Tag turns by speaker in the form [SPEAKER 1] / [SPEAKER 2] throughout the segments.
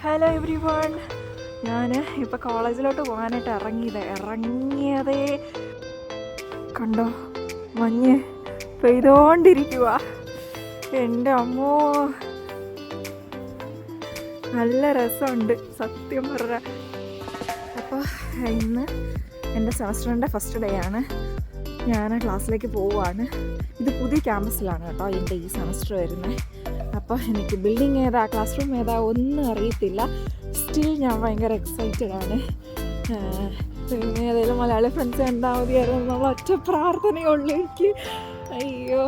[SPEAKER 1] Hello every one, ഞാൻ ഇപ്പോൾ കോളേജിലോട്ട് പോകാനായിട്ട് ഇറങ്ങിയതേ കണ്ടോ, മഞ്ഞ് പെയ്തുകൊണ്ടിരിക്കുക. എൻ്റെ അമ്മോ, നല്ല രസമുണ്ട് സത്യം പറഞ്ഞ. അപ്പോൾ ഇന്ന് എൻ്റെ സെമസ്റ്ററിൻ്റെ ഫസ്റ്റ് ഡേ ആണ്. ഞാൻ ക്ലാസ്സിലേക്ക് പോവുകയാണ്. ഇത് പുതിയ ക്യാമ്പസിലാണ് കേട്ടോ എൻ്റെ ഈ സെമസ്റ്റർ വരുന്നത്. അപ്പോൾ എനിക്ക് ബിൽഡിംഗ് ഏതാ, ക്ലാസ് റൂം ഏതാ ഒന്നും അറിയത്തില്ല. സ്റ്റിൽ ഞാൻ ഭയങ്കര എക്സൈറ്റഡ് ആണ്. പിന്നെ ഏതെങ്കിലും മലയാളി ഫ്രണ്ട്സ് കണ്ടാൽ മതിയായിരുന്നു എന്നുള്ള ഒറ്റ പ്രാർത്ഥനയുള്ളൂ എനിക്ക്. അയ്യോ,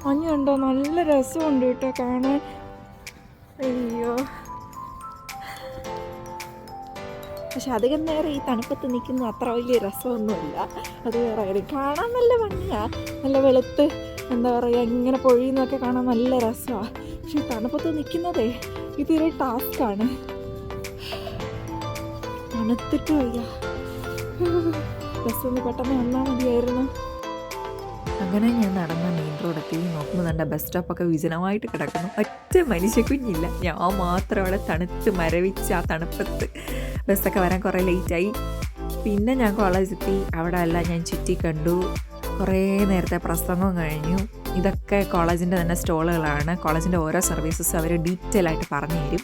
[SPEAKER 1] മഞ്ഞ് കണ്ടോ, നല്ല രസമുണ്ട് കേട്ടോ കാണാൻ. അയ്യോ, പക്ഷെ അധികം നേരം ഈ തണുപ്പത്ത് നിൽക്കുന്നത് അത്ര വലിയ രസമൊന്നുമില്ല. അത് വേറെ കാര്യം. കാണാൻ നല്ല ഭംഗിയാണ്, നല്ല വെളുത്ത് എന്താ പറയുക, ഇങ്ങനെ പൊഴിയുന്നതൊക്കെ കാണാൻ നല്ല രസമാണ്. പക്ഷെ ഈ തണുപ്പത്ത് നിൽക്കുന്നതേ ഇതൊരു ടാസ്ക്കാണ്. തണുത്തിട്ട് വയ്യ. രസം പെട്ടെന്ന് വന്നാൽ മതിയായിരുന്നു. അങ്ങനെ ഞാൻ നടന്ന മെയിൻ റോഡെത്തി നോക്കുമ്പോൾ നല്ല ബസ് സ്റ്റോപ്പൊക്കെ വിജനമായിട്ട് കിടക്കുന്നു. ഒറ്റ മനുഷ്യക്കുഞ്ഞില്ല, ഞാൻ മാത്രം അവിടെ തണുത്ത് മരവിച്ച് ആ തണുപ്പത്ത്. ബസ്സൊക്കെ വരാൻ കുറേ ലേറ്റായി. പിന്നെ ഞാൻ കോളേജെത്തി. അവിടെ എല്ലാം ഞാൻ ചുറ്റി കണ്ടു. കുറേ നേരത്തെ പ്രസംഗം കഴിഞ്ഞു. ഇതൊക്കെ കോളേജിൻ്റെ തന്നെ സ്റ്റോളുകളാണ്. കോളേജിൻ്റെ ഓരോ സർവീസസും അവർ ഡീറ്റെയിൽ ആയിട്ട് പറഞ്ഞു തരും.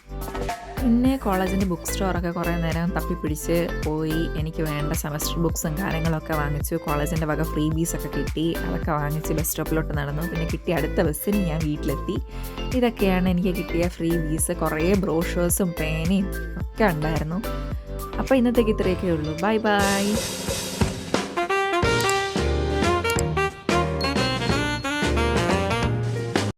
[SPEAKER 1] പിന്നെ കോളേജിൻ്റെ ബുക്ക് സ്റ്റോറൊക്കെ കുറേ നേരം തപ്പിപ്പിടിച്ച് പോയി. എനിക്ക് വേണ്ട സെമസ്റ്റർ ബുക്സും കാര്യങ്ങളൊക്കെ വാങ്ങിച്ചു. കോളേജിൻ്റെ വക ഫ്രീ ബീസൊക്കെ കിട്ടി. അതൊക്കെ വാങ്ങിച്ച് ബസ് സ്റ്റോപ്പിലോട്ട് നടന്നു. പിന്നെ കിട്ടിയ അടുത്ത ബസ്സിന് ഞാൻ വീട്ടിലെത്തി. ഇതൊക്കെയാണ് എനിക്ക് കിട്ടിയ ഫ്രീ ബീസ്. കുറേ ബ്രോഷേഴ്സും പേനയും ഒക്കെ ഉണ്ടായിരുന്നു. അപ്പോൾ ഇന്നത്തേക്ക് ഇത്രയൊക്കെ ഉള്ളൂ. Bye bye.